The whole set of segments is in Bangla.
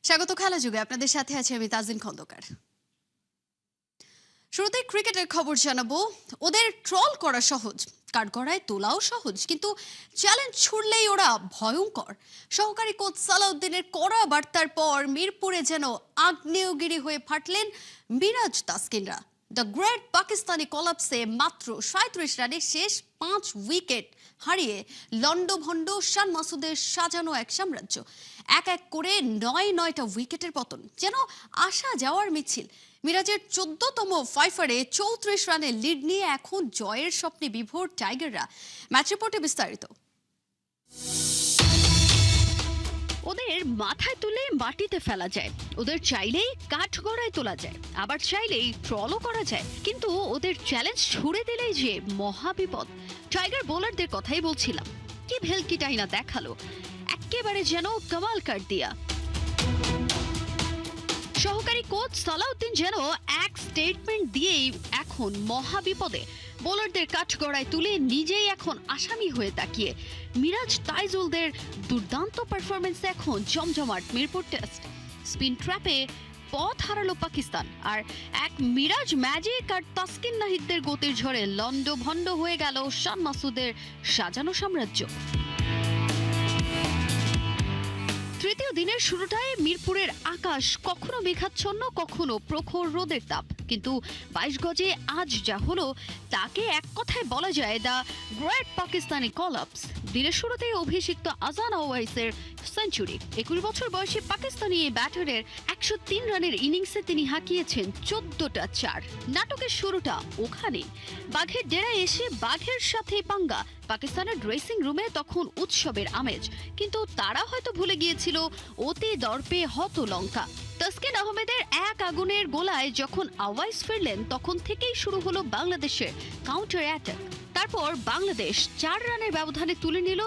স্বাগত খেলা যুগে আপনাদের সাথে আছে আমি তাজিন খন্দকার। শুরুতে ক্রিকেটের খবর জানাবো। ওদের ট্রল করা সহজ, কাঠগড়ায় তোলাও সহজ, কিন্তু চ্যালেঞ্জ ছুড়লেই ওরা ভয়ঙ্কর। সহকারী কোচ সালাউদ্দিনের কড়া বার্তার পর মিরপুরে যেন আগ্নেয়গিরি হয়ে ফাটলেন মিরাজ তাসকিনরা। দ্য গ্রেট পাকিস্তানি কলাপসে মাত্র ৩৭ রানে শেষ ৫ উইকেট হারিয়ে লন্ডভন্ড শান মাসুদের সাজানো এক সাম্রাজ্য। এক এক করে নয়টা উইকেটের পতন, যেন আসা যাওয়ার মিছিল। মিরাজের ১৪তম ফাইফারে ৩৪ রানের লিড নিয়ে এখন জয়ের স্বপ্নে বিভোর টাইগাররা। ম্যাচ রিপোর্টে বিস্তারিত। ওদের মাথায় তুলে মাটিতে ফেলা যায়, ওদের চাইলেই কাঠগড়ায় তোলা যায়, আবার চাইলেই ট্রলও করা যায়, কিন্তু ওদের চ্যালেঞ্জ ছুড়ে দিলেই যে মহাবিপদ। টাইগার বোলারদের কথাই বলছিলাম, কি ভেলকিটাই না দেখালো, একেবারে যেন কামাল কাট দিয়া। সহকারী কোচ সালাউদ্দিন যেন এক স্টেটমেন্ট দিয়েই এখন মহাবিপদে। বোলারদের কাঠগড়ায় তুলে নিজেই এখন আসামি হয়ে তাকিয়ে। মিরাজ তাইজুলদের দুর্দান্ত পারফরমেন্সে এখন জমজমাট মিরপুর টেস্ট। স্পিন ট্র্যাপে পথ হারালো পাকিস্তান, আর এক মিরাজ ম্যাজিক আর তাসকিন নাহিদদের গতির ঝড়ে লন্ডভন্ড হয়ে গেল শান মাসুদের সাজানো সাম্রাজ্য। তৃতীয় দিনের শুরুটায় মিরপুরের আকাশ কখনো মেঘাচ্ছন্ন, কখনো প্রখর রোদের তাপ, কিন্তু ২২ গজে আজ যা হলো তাকে এক কথায় বলা যায় দ্য গ্রেট পাকিস্তানি কলাপস। দিনের শুরুতেই অভিষিক্ত আজান ওয়াইসের সেঞ্চুরি। ২১ বছর বয়সী পাকিস্তানি এই ব্যাটারের ১০৩ রানের ইনিংসে তিনি হাঁকিয়েছেন ১৪টা চার। নাটকের শুরুটা ওখানে, বাঘের ডেরায় এসে বাঘের সাথে পাঙ্গা। পাকিস্তানের ড্রেসিং রুমে তখন উৎসবের আমেজ, কিন্তু তারা হয়তো ভুলে গিয়েছিল অতি দর্পে হত লঙ্কা। তাসকিন আহমেদের এক আগুনের গোলায় যখন আওয়াইস ফিরলেন, তখন থেকেই শুরু হলো বাংলাদেশের কাউন্টার অ্যাটাক। তারপর বাংলাদেশ ৪ রানের ব্যবধানে তুলে নিল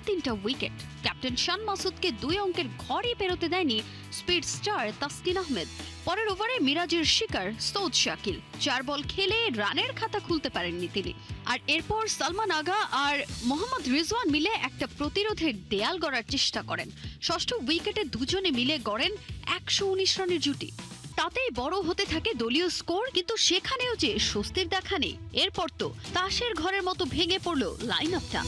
তিনটা উইকেট। ক্যাপ্টেন শান মাসুদকে ২ অঙ্কের ঘরই পেরোতে দেয়নি স্পিড স্টার তাসকিন আহমেদ। পরের ওভারে মিরাজের শিকার সৌদ শাকিল ৪ বল খেলে রানের খাতা খুলতে পারেননি তিনি। আর এরপর সালমান আগা আর মোহাম্মদ রিজওয়ান মিলে একটা প্রতিরোধের দেয়াল গড়ার চেষ্টা করেন। ষষ্ঠ উইকেটে দুজনে মিলে গড়েন ১১৯ রানের জুটি। তাতেই বড় হতে থাকে দলীয় স্কোর, কিন্তু সেখানেও যে স্বস্তির দেখা নেই। এরপর তো তাসের ঘরের মতো ভেঙে পড়ল লাইন আপটা।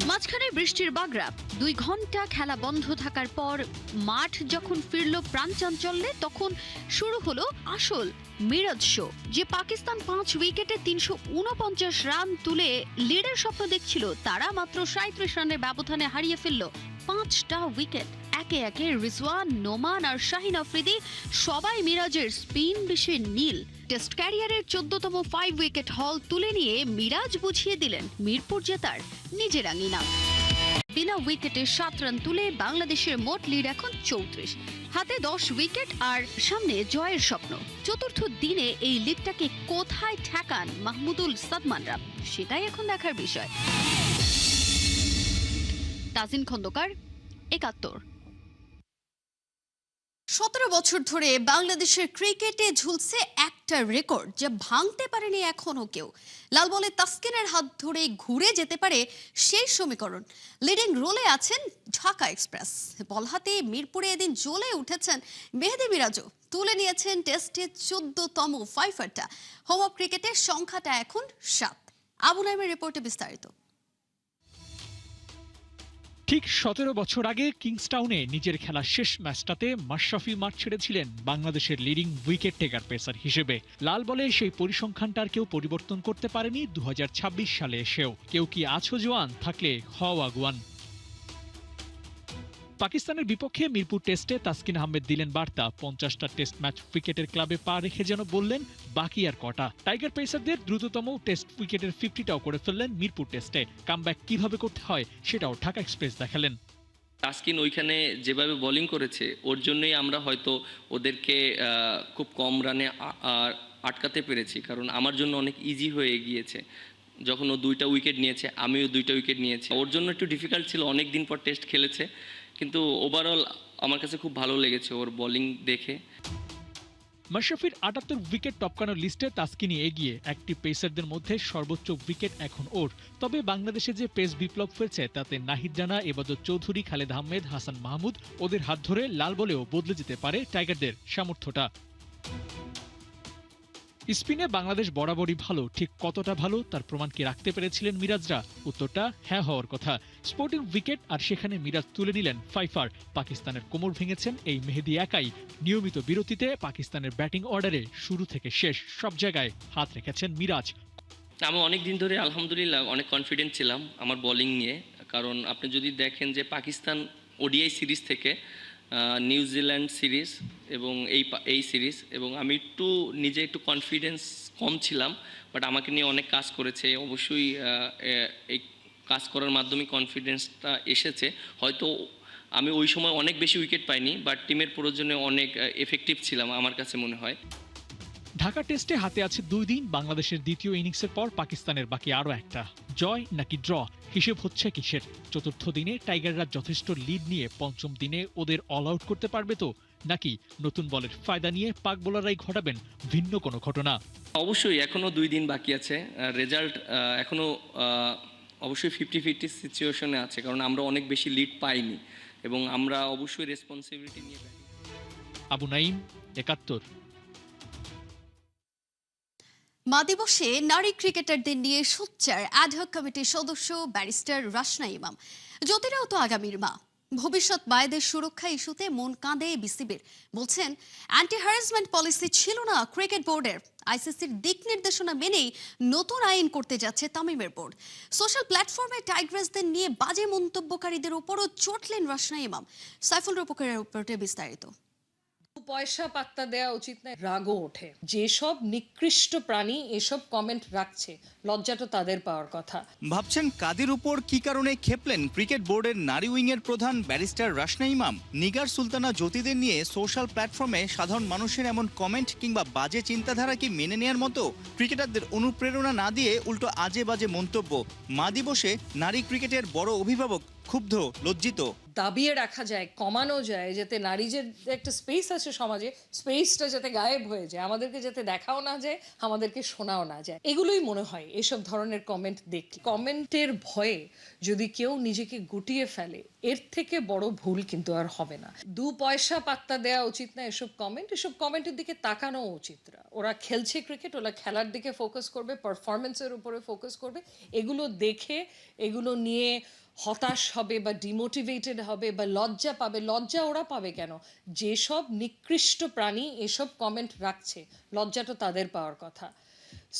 মাঝখানে বৃষ্টির বাগড়া, ২ ঘন্টা খেলা বন্ধ থাকার পর মাঠ যখন ফিরল প্রাণচাঞ্চল্যে, তখন শুরু হলো আসল মিরাজ শো। যে পাকিস্তান ৫ উইকেটে ৩৪৯ রান তুলে লিডের স্বপ্ন দেখছিল, তারা মাত্র ৩৭ রানের ব্যবধানে হারিয়ে ফেলল ৫টা উইকেট। একে একে রিজওয়ান, নোমান আর শাহিন আফ্রিদি সবাই মিরাজের স্পিন বিষয়ে নীল। টেস্ট ক্যারিয়ারের ১৪তম ৫ উইকেট হল তুলে নিয়ে মিরাজ বুঝিয়ে দিলেন মিরপুর জেতার নিজের আঙিনা। বিনা উইকেটে ৭ রান তুলে বাংলাদেশের মোট লিড এখন ৩৪। হাতে ১০ উইকেট আর সামনে জয়ের স্বপ্ন। চতুর্থ দিনে এই লিডটাকে কোথায় ঠেকান মাহমুদুল সাদমানরা, সেটাই এখন দেখার বিষয়। তাজিন খন্দকার, ৭১। ১৭ বছর ধরে বাংলাদেশের ক্রিকেটে ঝুলছে একটা রেকর্ড, যা ভাঙতে পারেনি এখনো কেউ। লাল বলে তাসকিনের হাত ধরে ঘুরে যেতে পারে সেই সমীকরণ। লিডিং রোলে আছেন ঢাকা এক্সপ্রেস। বল হাতে মিরপুরে এদিন জ্বলে উঠেছেন মেহেদী মিরাজও। তুলে নিয়েছেন টেস্টের ১৪তম ফাইফারটা। হোম অফ ক্রিকেটের সংখ্যাটা এখন ৭। আবু নাইমের রিপোর্টে বিস্তারিত। ঠিক ১৭ বছর আগে কিংসটাউনে নিজের খেলা শেষ ম্যাচটাতে মাশরাফি মাঠ ছেড়েছিলেন বাংলাদেশের লিডিং উইকেট টেকার পেসার হিসেবে। লাল বলে সেই পরিসংখ্যানটার কেউ পরিবর্তন করতে পারেনি ২০২৬ সালে এসেও। কেউ কি আছো জোয়ান, থাকলে হও আগুয়ান। পাকিস্তানের বিপক্ষে মিরপুর টেস্টে তাসকিন আহমেদ দিলেন বার্তা। ৫০টা টেস্ট ম্যাচ উইকেটের ক্লাবে পা রেখে যেন বললেন বাকি আর কটা। টাইগার পেসারদের দ্রুততম টেস্ট উইকেটের ৫০টাও করে ফেললেন মিরপুর টেস্টে। কামব্যাক কিভাবে করতে হয় সেটাও ঢাকা এক্সপ্রেস দেখালেন। তাসকিন ওইখানে যেভাবে বোলিং করেছে, ওর জন্যই আমরা হয়তো ওদেরকে খুব কম রানে আটকাতে পেরেছি, কারণ আমার জন্য অনেক ইজি হয়ে গিয়েছে। যখন ও ২টা উইকেট নিয়েছে, আমিও ২টা উইকেট নিয়েছি। ওর জন্য একটু ডিফিকাল্ট ছিল, অনেক দিন পর টেস্ট খেলেছে, কিন্তু ওভারঅল আমার কাছে খুব ভালো লেগেছে ওর বোলিং দেখে। মাশরাফির ৭৮ উইকেট টপকানোর লিস্টে তাসকিনি এগিয়ে। অ্যাক্টিভ পেসারদের মধ্যে সর্বোচ্চ উইকেট এখন ওর। তবে বাংলাদেশে যে পেস বিপ্লব ফেলছে তাতে নাহিদ রানা, এবাদত চৌধুরী, খালেদ আহমেদ, হাসান মাহমুদ ওদের হাত ধরে লাল বলেও বদলে যেতে পারে টাইগারদের সামর্থ্যটা। স্পিনে বাংলাদেশ বরাবরই ভালো, ঠিক কতটা ভালো তার প্রমাণ কি রাখতে পেরেছিলেন মিরাজরা? উত্তরটা হ্যাঁ হওয়ার কথা। স্পোর্টিং উইকেট আর সেখানে মিরাজ তুলে নিলেন ফাইফার। পাকিস্তানের কোমর ভেঙেছেন এই মেহেদী একাই। নিয়মিত বিরতিতে পাকিস্তানের ব্যাটিং অর্ডারে শুরু থেকে শেষ সব জায়গায় হাত রেখেছেন মিরাজ। আমি অনেক দিন ধরে আলহামদুলিল্লাহ অনেক কনফিডেন্ট ছিলাম আমার বোলিং নিয়ে, কারণ আপনি যদি দেখেন যে পাকিস্তান ওডিআই সিরিজ থেকে নিউজিল্যান্ড সিরিজ এবং এই সিরিজ, এবং আমি নিজে একটু কনফিডেন্স কম ছিলাম, বাট আমাকে নিয়ে অনেক কাজ করেছে। অবশ্যই এই কাজ করার মাধ্যমে কনফিডেন্সটা এসেছে। হয়তো আমি ওই সময় অনেক বেশি উইকেট পাইনি, বাট টিমের প্রয়োজনে অনেক এফেক্টিভ ছিলাম আমার কাছে মনে হয়। ঢাকা টেস্টে হাতে আছে 2 দিন। বাংলাদেশের দ্বিতীয় ইনিংসের পর পাকিস্তানের বাকি আরও একটা। জয় নাকি ড্র, হিসেব হচ্ছে কিসের? চতুর্থ দিনে টাইগাররা যথেষ্ট লিড নিয়ে পঞ্চম দিনে ওদের অল আউট করতে পারবে তো, নাকি নতুন বলের ফায়দা নিয়ে পাক বোলাররাই ঘটাবেন ভিন্ন কোনো ঘটনা? অবশ্যই এখনও 2 দিন বাকি আছে। রেজাল্ট এখনও অবশ্যই 50-50 সিচুয়েশনে আছে, কারণ আমরা অনেক বেশি লিড পাইনি এবং আমরা অবশ্যই রেসপন্সিবিলিটি নিয়ে। আবু নাইম, ৭১। মা দিবসে নারী ক্রিকেটারদের নিয়ে সোচ্চার অ্যাডহক কমিটির সদস্য ব্যারিস্টার রাশনা ইমাম। জ্যোতিরাও তো আগামীর মা। ভবিষ্যৎ মায়েদের সুরক্ষা ইস্যুতে মন কাঁদে বিসিবির। বলছেন অ্যান্টি হ্যারাসমেন্ট পলিসি ছিল না ক্রিকেট বোর্ডের। আইসিসির দিক নির্দেশনা মেনেই নতুন আইন করতে যাচ্ছে তামিমের বোর্ড। সোশ্যাল প্ল্যাটফর্মে টাইগ্রেসদের নিয়ে বাজে মন্তব্যকারীদের উপরও চটলেন রাশনা ইমাম। সাইফুল রূপকের উপরে বিস্তারিত। পয়সা পাত্তা দেওয়া উচিত না, রাগও ওঠে। যেসব নিকৃষ্ট প্রাণী এসব কমেন্ট রাখছে, লজ্জাটা তাদের পাওয়ার কথা। ভাবছেন কাদের উপর কি কারণে খেপলেন ক্রিকেট বোর্ডের নারী উইংয়ের প্রধান ব্যারিস্টার রাশনা ইমাম? নিগার সুলতানা জ্যোতিদের নিয়ে সোশ্যাল প্ল্যাটফর্মে সাধারণ মানুষের এমন কমেন্ট কিংবা বাজে চিন্তাধারা কি মেনে নেয়ার মতো? ক্রিকেটারদের অনুপ্রেরণা না দিয়ে উল্টো আজে বাজে মন্তব্য। মা দিবসে নারী ক্রিকেটের বড় অভিভাবক ক্ষুব্ধ, লজ্জিত। দাবিয়ে রাখা যায়, কমানো যায়, যাতে নারী যে একটা স্পেস আছে সমাজে, স্পেসটা যাতে গায়েব হয়ে যায়, আমাদেরকে যাতে দেখাও না যায়, আমাদেরকে শোনাও না যায়। এগুলোই মনে হয় এসব ধরনের কমেন্ট দেখলে। কমেন্টের ভয়ে যদি কেউ নিজেকে গুটিয়ে ফেলে, এর থেকে বড় ভুল কিন্তু আর হবে না। 2 পয়সা পাত্তা দেওয়া উচিত না এসব কমেন্টের দিকে তাকানো উচিত না। ওরা খেলছে ক্রিকেট, ওরা খেলার দিকে ফোকাস করবে, পারফরমেন্সের উপরে ফোকাস করবে। এগুলো দেখে এগুলো নিয়ে হতাশ হবে বা ডিমোটিভেটেড হবে বা লজ্জা পাবে। লজ্জা ওরা পাবে কেন? যেসব নিকৃষ্ট প্রাণী এসব কমেন্ট রাখছে, লজ্জাটা তাদের পাওয়ার কথা।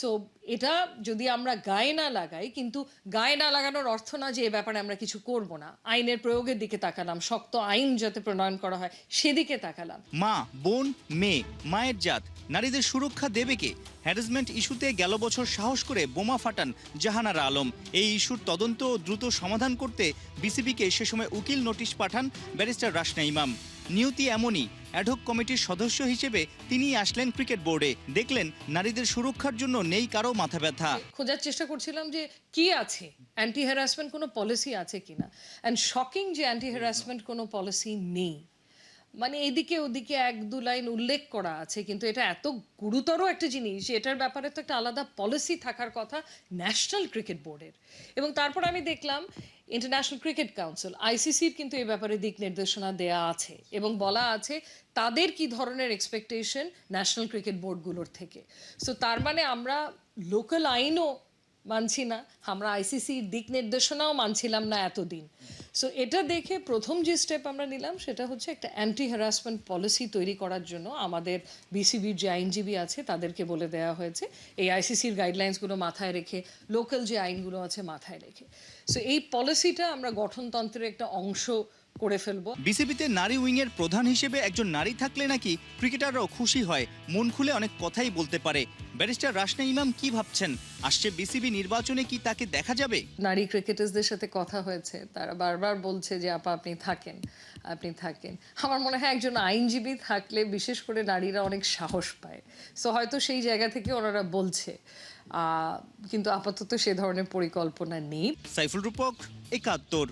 সো এটা যদি আমরা গায়ে না লাগাই, কিন্তু গায়ে না লাগানোর অর্থ না যে এ ব্যাপারে আমরা কিছু করব না। আইনের প্রয়োগের দিকে তাকালাম, শক্ত আইন যাতে প্রণয়ন করা হয় সেদিকে তাকালাম। মা, বোন, মেয়ে, মায়ের জাত, নারীদের সুরক্ষা দেবে কে? হ্যারাসমেন্ট ইস্যুতে গেল বছর সাহস করে বোমা ফাটান জাহানারা আলম। এই ইস্যুর তদন্ত ও দ্রুত সমাধান করতে বিসিবিকে সে সময় উকিল নোটিশ পাঠান ব্যারিস্টার রাশনা ইমাম। নিয়তি এমনই, অ্যাডহক কমিটির সদস্য হিসেবে তিনি আসলেন ক্রিকেট বোর্ডে। দেখলেন নারীদের সুরক্ষার জন্য নেই কারো মাথা ব্যথা। খোঁজার চেষ্টা করছিলাম যে কি আছে, অ্যান্টি হ্যারাসমেন্ট কোনো পলিসি আছে কিনা। অ্যান্ড শকিং যে অ্যান্টি হ্যারাসমেন্ট কোনো পলিসি নেই। মানে এদিকে ওদিকে 1-2 লাইন উল্লেখ করা আছে, কিন্তু এটা এত গুরুতর একটা জিনিস যে এটার ব্যাপারে তো একটা আলাদা পলিসি থাকার কথা ন্যাশনাল ক্রিকেট বোর্ডের। এবং তারপর আমি দেখলাম ইন্টারন্যাশনাল ক্রিকেট কাউন্সিল, আইসিসির কিন্তু এই ব্যাপারে দিক নির্দেশনা দেয়া আছে এবং বলা আছে তাদের কি ধরনের এক্সপেকটেশন ন্যাশনাল ক্রিকেট বোর্ডগুলোর থেকে। সো তার মানে আমরা লোকাল আইনও মানছি না, আমরা আইসিসির দিক নির্দেশনাও মানছিলাম না এতদিন। সো এটা দেখে প্রথম যে স্টেপ আমরা নিলাম সেটা হচ্ছে একটা অ্যান্টি হ্যারাসমেন্ট পলিসি তৈরি করার জন্য আমাদের বিসিবির যে আইনজীবী আছে তাদেরকে বলে দেওয়া হয়েছে এই আইসিসির গাইডলাইন্সগুলো মাথায় রেখে, লোকাল যে আইনগুলো আছে মাথায় রেখে। সো এই পলিসিটা আমরা গঠনতন্ত্রের একটা অংশ করে ফেলবো। বিসিবিতে নারী উইংয়ের প্রধান হিসেবে একজন নারী থাকলে নাকি ক্রিকেটাররাও খুশি হয়, মন খুলে অনেক কথাই বলতে পারে। ব্যারিস্টার রাশনা ইমাম কি ভাবছেন? আসছে বিসিবি নির্বাচনে কি তাকে দেখা যাবে? নারী ক্রিকেটার্সদের সাথে কথা হয়েছে, তারা বারবার বলছে যে আপা আপনি থাকেন, আপনি থাকেন। আমার মনে হয় একজন আইনজীবী থাকলে বিশেষ করে নারীরা অনেক সাহস পায়। সো হয়তো সেই জায়গা থেকে ওনারা বলছে, কিন্তু আপাতত সে ধরনের পরিকল্পনা নেই। সাইফুল রূপক, ৭১।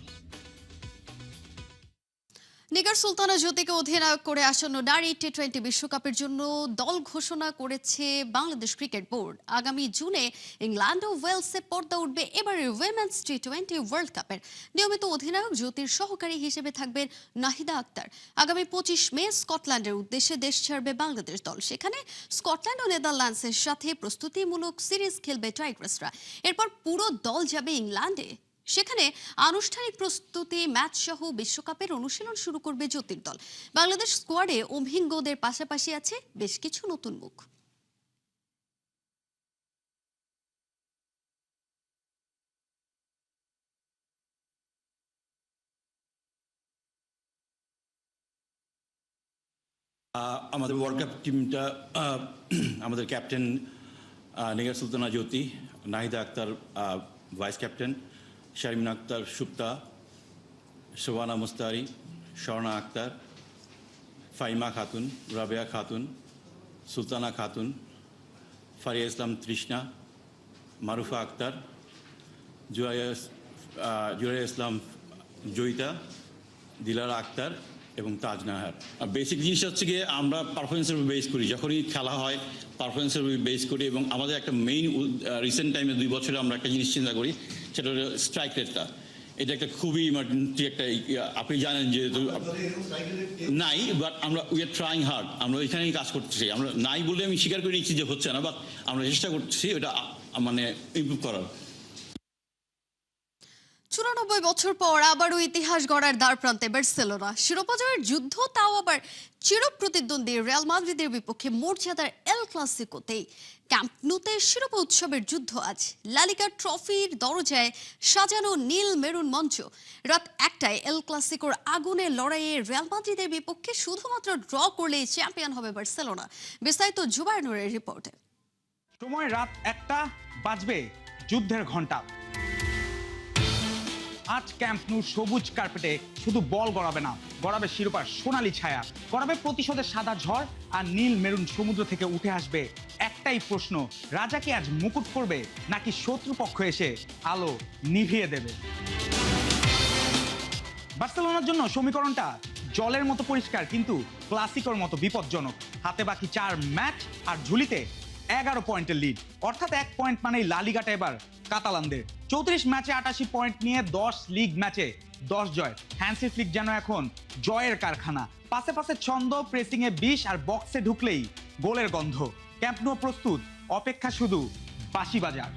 নিগার সুলতানা জ্যোতিকে অধিনায়ক করে আসন্ন নারী টি-20 বিশ্বকাপের জন্য দল ঘোষণা করেছে বাংলাদেশ ক্রিকেট বোর্ড। আগামী জুনে ইংল্যান্ড ও ওয়েলসে পর্দা উঠবে এবারের উইমেন্স টি-20 ওয়ার্ল্ড কাপের। নিয়মিত অধিনায়ক জ্যোতির সহকারী হিসেবে থাকবেন নাহিদা আক্তার। আগামী 25 মে স্কটল্যান্ডের উদ্দেশ্যে দেশ ছাড়বে বাংলাদেশ দল। সেখানে স্কটল্যান্ড ও নেদারল্যান্ডসের সাথে প্রস্তুতিমূলক সিরিজ খেলবে টাইগ্রেসরা। এরপর পুরো দল যাবে ইংল্যান্ডে। সেখানে আনুষ্ঠানিক প্রস্তুতি ম্যাচ সহ বিশ্বকাপের অনুশীলন শুরু করবে জ্যোতির দল। বাংলাদেশ স্কোয়াডে অভিজ্ঞদের পাশাপাশি আছে বেশ কিছু নতুন মুখ। আমাদের ওয়ার্ল্ড কাপ টিমটা আমাদের ক্যাপ্টেন নিগার সুলতানা জ্যোতি, নাহিদা আক্তার ভাইস ক্যাপ্টেন, শারমিন আক্তার সুপ্তা, শোভানা মুস্তারি, স্বর্ণা আক্তার, ফাইমা খাতুন, রাবেয়া খাতুন, সুলতানা খাতুন, ফারিয়া ইসলাম তৃষ্ণা, মারুফা আক্তার, জুরাইয়া ইসলাম জয়িতা, দিলারা আক্তার এবং তাজ নাহার। বেসিক জিনিসটা হচ্ছে গিয়ে আমরা পারফরমেন্সের উপর বেস করি, যখনই খেলা হয় পারফরমেন্সের উপর বেস করি এবং আমাদের একটা মেইন রিসেন্ট টাইমে 2 বছরে আমরা একটা জিনিস চিন্তা করি, সেটা হলো স্ট্রাইক রেটটা। এটা একটা খুবই ইমার্জেন্সি একটা, আপনি জানেন যেহেতু নাই, বাট আমরা উই আর ট্রাইং হার্ড, আমরা ওইখানেই কাজ করতেছি। আমরা নাই বলে আমি স্বীকার করে নিচ্ছি যে হচ্ছে না, বাট আমরা চেষ্টা করতেছি ওটা মানে ইমপ্রুভ করার। 94 বছর পর আবারও ইতিহাস গড়ার দ্বারপ্রান্তে বার্সেলোনা। শিরোপা জয়ের যুদ্ধ, তাও আবার চিরপ্রতিদ্বন্দ্বী রিয়াল মাদ্রিদের বিপক্ষে মর্যাদার এল ক্লাসিকোতেই। ক্যাম্প নুতে শিরোপা উৎসবের যুদ্ধ আজ। লা লিগার ট্রফির দরজায় সাজানো নীল মেরুন মঞ্চ। রাত 1টায় এল ক্লাসিকোর আগুনের লড়াইয়ে রিয়াল মাদ্রিদের বিপক্ষে শুধুমাত্র ড্র করলেই চ্যাম্পিয়ন হবে বার্সেলোনা। বিস্তারিত জুবায়ের নূরের রিপোর্টে। সময় রাত 1টা, বাজবে যুদ্ধের ঘণ্টা। আজ ক্যাম্প নুর সবুজ কার্পেটে শুধু বল গড়াবে না, গড়াবে শিরোপার সোনালী ছায়া, গড়াবে প্রতিশোধের সাদা ঝড়, আর নীল মেরুন সমুদ্র থেকে উঠে আসবে একটাই প্রশ্ন: রাজা কি আজ মুকুট পরবে, নাকি শত্রুপক্ষ এসে আলো নিভিয়ে দেবে? বার্সেলোনার জন্য সমীকরণটা জলের মতো পরিষ্কার, কিন্তু ক্লাসিকোর মতো বিপজ্জনক। হাতে বাকি 4 ম্যাচ আর ঝুলিতে 11 পয়েন্টের লিড, অর্থাৎ 1 পয়েন্ট মানেই লা লিগাটা এবার কাতালানদের। 34 ম্যাচে 88 পয়েন্ট নিয়ে 10 লিগ ম্যাচে 10 জয়। হ্যান্সি ফ্লিক যেন এখন জয়ের কারখানা। পাশে পাশে ছন্দ, প্রেসিং এ 20 আর বক্সে ঢুকলেই গোলের গন্ধ। ক্যাম্প নো প্রস্তুত, অপেক্ষা শুধু বাঁশি বাজার।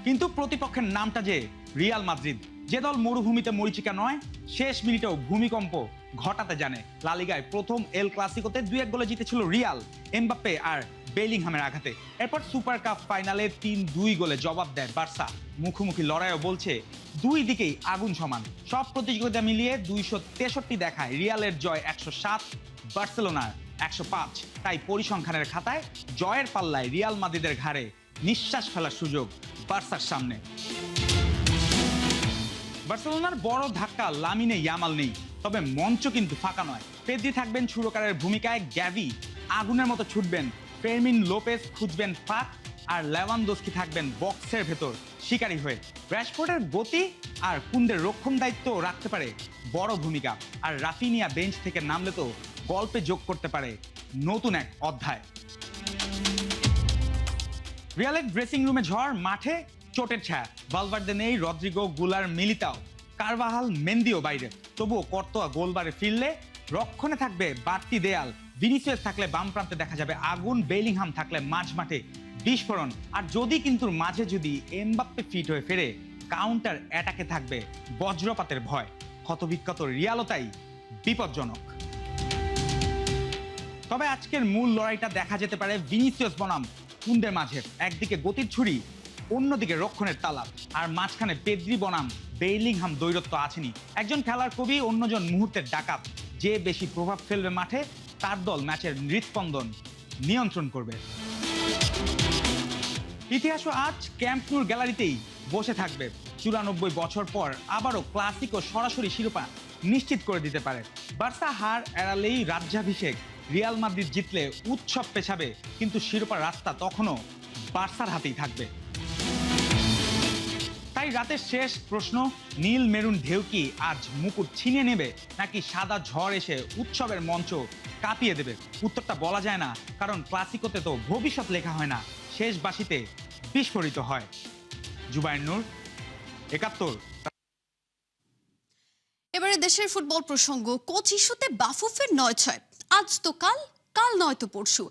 কিন্তু প্রতিপক্ষের নামটা যে রিয়াল মাদ্রিদ, যে দল মরুভূমিতে মরিচিকা নয়, শেষ মিনিটেও ভূমিকম্প ঘটাতে জানে। লা লিগায় প্রথম এল ক্লাসিকোতে 2-1 গোলে জিতেছিল রিয়াল, এমবাপ্পে আর বেলিংহামের আঘাতে। এরপর সুপার কাপ ফাইনালে 3-2 গোলে জবাব দেয় বার্সা। মুখোমুখি লড়াইও বলছে দুই দিকেই আগুন সমান। সব প্রতিযোগিতা মিলিয়ে 263 দেখায় রিয়ালের জয় 107, বার্সেলোনার 105। তাই পরিসংখ্যানের খাতায় জয়ের পাল্লায় রিয়াল মাদ্রিদের ঘাড়ে নিঃশ্বাস ফেলার সুযোগ বার্সার সামনে। বার্সেলোনার বড় ধাক্কা লামিনে ইয়ামাল নেই, তবে মঞ্চ কিন্তু ফাঁকা নয়। পেদ্রি থাকবেন সুরকারের ভূমিকায়, গ্যাভি আগুনের মতো ছুটবেন, ফেরমিন লোপেজ খুঁজবেন ফাঁক, আর লেভানদস্কি থাকবেন বক্সের ভেতর শিকারী হয়ে। র‍্যাশফোর্ডের গতি আর কুন্দের রক্ষণ দায়িত্ব রাখতে পারে বড় ভূমিকা, আর রাফিনিয়া বেঞ্চ থেকে নামলে তো গল্পে যোগ করতে পারে নতুন এক অধ্যায়। রিয়ালের ড্রেসিং রুমে ঝড়, মাঠে চোটের ছায়া। ভালভার্দে নেই, রদ্রিগো, গুলার, মিলিতাও, কারভাহাল, মেন্দিও বাইরে। তবুও কর্তোয়া গোলবারে ফিরলে রক্ষণে থাকবে বাড়তি দেয়াল। ভিনিসিয়াস থাকলে বাম প্রান্তে দেখা যাবে আগুন, বেলিংহাম থাকলে মাঝ মাঠে বিস্ফোরণ। আর মাঝে যদি এমবাপ্পে ফিট হয়ে ফেরে, কাউন্টার অ্যাটাকে থাকবে বজ্রপাতের ভয়। ক্ষতবিক্ষত রিয়ালও তাই বিপজ্জনক। তবে আজকের মূল লড়াইটা দেখা যেতে পারে ভিনিসিয়াস বনাম কুন্দের মাঝে। একদিকে গতির ছুরি, অন্যদিকে রক্ষণের তালা, আর মাঝখানে পেদ্রি বনাম বেলিংহাম দ্বৈরত্ব আছেনি। একজন খেলার কবি, অন্যজন মুহূর্তের ডাকাত। যে বেশি প্রভাব ফেলবে মাঠে, তার দল ম্যাচের হৃৎস্পন্দন নিয়ন্ত্রণ করবে। ইতিহাসও আজ ক্যাম্প নুর গ্যালারিতেই বসে থাকবে। 94 বছর পর আবারও ক্লাসিকো সরাসরি শিরোপা নিশ্চিত করে দিতে পারে। বার্সা হার এড়ালেই রাজ্যাভিষেক, রিয়াল মাদ্রিদ জিতলে উৎসব পেছাবে, কিন্তু শিরোপার রাস্তা তখনও বার্সার হাতেই থাকবে। তাই তাই রাতের শেষ প্রশ্ন, নীল মেরুন ঢেউ কি আজ মুকুট ছিনিয়ে নেবে নাকি সাদা ঝড় এসে উৎসবের মঞ্চ কাঁপিয়ে দেবে? উত্তরটা বলা যায় না, কারণ ক্লাসিকোতে তো ভবিষ্যৎ লেখা হয় না, শেষ বাঁশিতে বিস্ফোরিত হয়। জুবায়ের নূর, ৭১। এবারে দেশের ফুটবল প্রসঙ্গ। কোচ ইস্যুতে বাফুফের ৯-৬, আজ তো কাল, কাল নয়তো পরশু,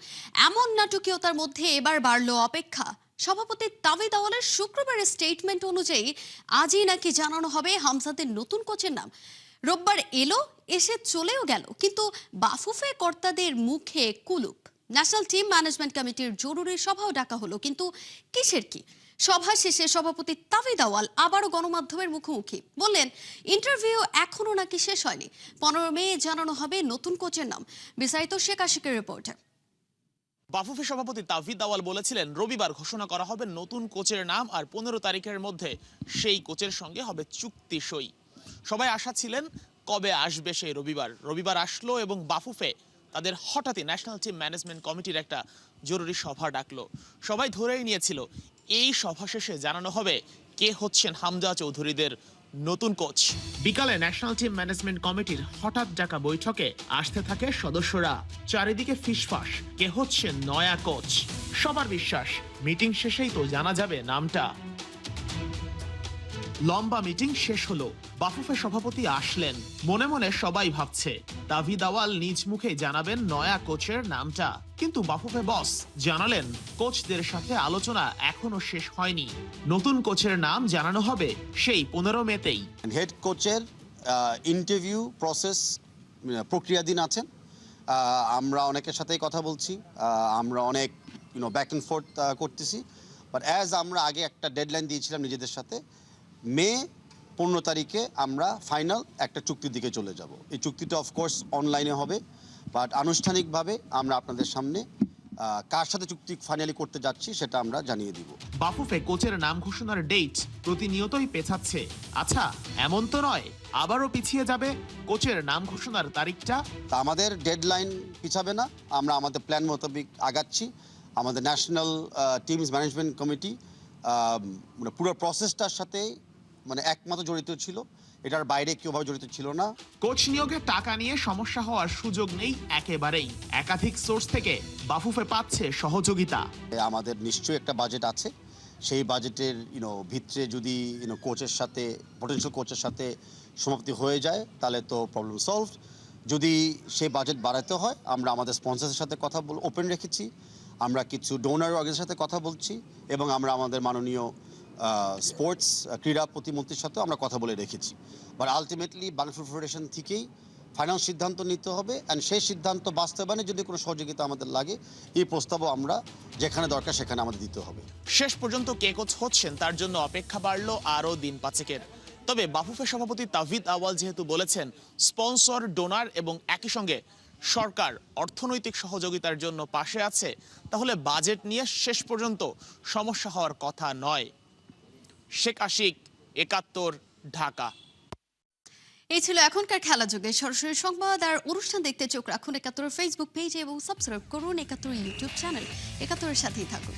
এমন নাটকীয়তার মধ্যে এবার বাড়লো অপেক্ষা। সভাপতি তাবিদ আওয়ালের শুক্রবারের স্টেটমেন্ট অনুযায়ী আজই নাকি জানানো হবে হামজাদের নতুন কোচের নাম। রোববার এলো, এসে চলেও গেল, কিন্তু বাফুফে কর্তাদের মুখে কুলুপ। ন্যাশনাল টিম ম্যানেজমেন্ট কমিটির জরুরি সভাও ডাকা হলো, কিন্তু কিসের কি? সভা শেষে সভাপতি তাবিদ আওয়াল আবারও গণমাধ্যমের মুখোমুখি, বললেন ইন্টারভিউ এখনো নাকি শেষ হয়নি, 15 মে জানানো হবে নতুন কোচের নাম। বিস্তারিত শেখ আশিকের রিপোর্টে। বাফুফে সভাপতি তাবিদ আওয়াল বলেছিলেন রবিবার ঘোষণা করা হবে নতুন কোচের নাম, আর 15 তারিখের মধ্যে সেই কোচের সঙ্গে হবে চুক্তি সই। সবাই আশা ছিলেন কবে আসবে সেই রবিবার। রবিবার আসলো এবং বাফুফে তাদের হঠাৎই ন্যাশনাল টিম ম্যানেজমেন্ট কমিটির একটা জরুরি সভা ডাকলো। সবাই ধরেই নিয়েছিল এই সভা শেষে জানানো হবে কে হচ্ছেন হামজা চৌধুরীদের নতুন কোচ। বিকালে ন্যাশনাল টিম ম্যানেজমেন্ট কমিটির হঠাৎ ডাকা বৈঠকে আসতে থাকে সদস্যরা। চারিদিকে ফিসফাস, কে হচ্ছেন নয়া কোচ। সবার বিশ্বাস মিটিং শেষেই তো জানা যাবে নামটা। লম্বা মিটিং শেষ হলো, বাফুফে সভাপতি আসলেন। মনে মনে সবাই ভাবছে তাবিদ আওয়াল নিজ মুখে জানাবেন নয়া কোচের নামটা, কিন্তু বাফুফে বস জানালেন কোচদের সাথে আলোচনা এখনো শেষ হয়নি, নতুন কোচের নাম জানানো হবে সেই 15 মেতেই। হেড কোচের ইন্টারভিউ প্রসেস প্রক্রিয়াধীন আছেন। আমরা অনেকের সাথেই কথা বলছি, আমরা অনেক ব্যাক অ্যান্ড ফোর্থ করতেছি, বাট অ্যাজ আমরা আগে একটা ডেডলাইন দিয়েছিলাম নিজেদের সাথে, মে 15 তারিখে আমরা ফাইনাল একটা চুক্তির দিকে চলে যাব। এই চুক্তিটা অফকোর্স অনলাইনে হবে, বাট আনুষ্ঠানিকভাবে আমরা আপনাদের সামনে কার সাথে চুক্তি ফাইনালি করতে যাচ্ছি সেটা আমরা জানিয়ে দিব। বাফুফে কোচের নাম ঘোষণার ডেট প্রতিনিয়তই পেছাচ্ছে। আচ্ছা, এমন তো নয় আবারও পিছিয়ে যাবে কোচের নাম ঘোষণার তারিখটা? তা আমাদের ডেডলাইন পিছাবে না, আমরা আমাদের প্ল্যান মোতাবেক আগাচ্ছি। আমাদের ন্যাশনাল টিমস ম্যানেজমেন্ট কমিটি পুরো প্রসেসটার সাথে একমাত্র জড়িত ছিল, এটার বাইরে কেউভাবে জড়িত ছিল না। কোচ নিয়োগে টাকা নিয়ে সমস্যা হওয়ার সুযোগ নেই একেবারেই। একাধিক সোর্স থেকে বাফুফে পাচ্ছে সহযোগিতা। আমাদের নিশ্চয়ই একটা বাজেট আছে, সেই বাজেটের ভিতরে যদি কোচের সাথে পটেনশিয়াল কোচের সাথে সমাপ্তি হয়ে যায় তাহলে তো প্রবলেম সলভড। যদি সেই বাজেট বাড়াতে হয় আমরা আমাদের স্পন্সরের সাথে কথা ওপেন রেখেছি, আমরা কিছু ডোনার অর্গানাইজেশনের সাথে কথা বলছি, এবং আমরা আমাদের মাননীয় স্পোর্টস ক্রীড়া প্রতিমন্ত্রীর সাথেও আমরা কথা বলে রেখেছি। বাট আলটিমেটলি বাংলাদেশ ফেডারেশন থেকেই ফাইনাল সিদ্ধান্ত নিতে হবে, অ্যান্ড সেই সিদ্ধান্ত বাস্তবায়নে যদি কোনো সহযোগিতা আমাদের লাগে এই প্রস্তাবও আমরা যেখানে দরকার সেখানে আমাদের দিতে হবে। শেষ পর্যন্ত কে কোচ হচ্ছেন তার জন্য অপেক্ষা বাড়লো আরও দিন পাঁচেকের। তবে বাফুফে সভাপতি তাবিদ আওয়াল যেহেতু বলেছেন স্পন্সর, ডোনার এবং একই সঙ্গে সরকার অর্থনৈতিক সহযোগিতার জন্য পাশে আছে, তাহলে বাজেট নিয়ে শেষ পর্যন্ত সমস্যা হওয়ার কথা নয়। শেখ আশিক, ৭১, ঢাকা। এই ছিল এখনকার খেলা যুগে সরাসরি সংবাদ আর অনুষ্ঠান দেখতে চোখ রাখুন ৭১ ফেসবুক পেজে এবং সাবস্ক্রাইব করুন ৭১ ইউটিউব চ্যানেল। ৭১-এর সাথেই থাকুন।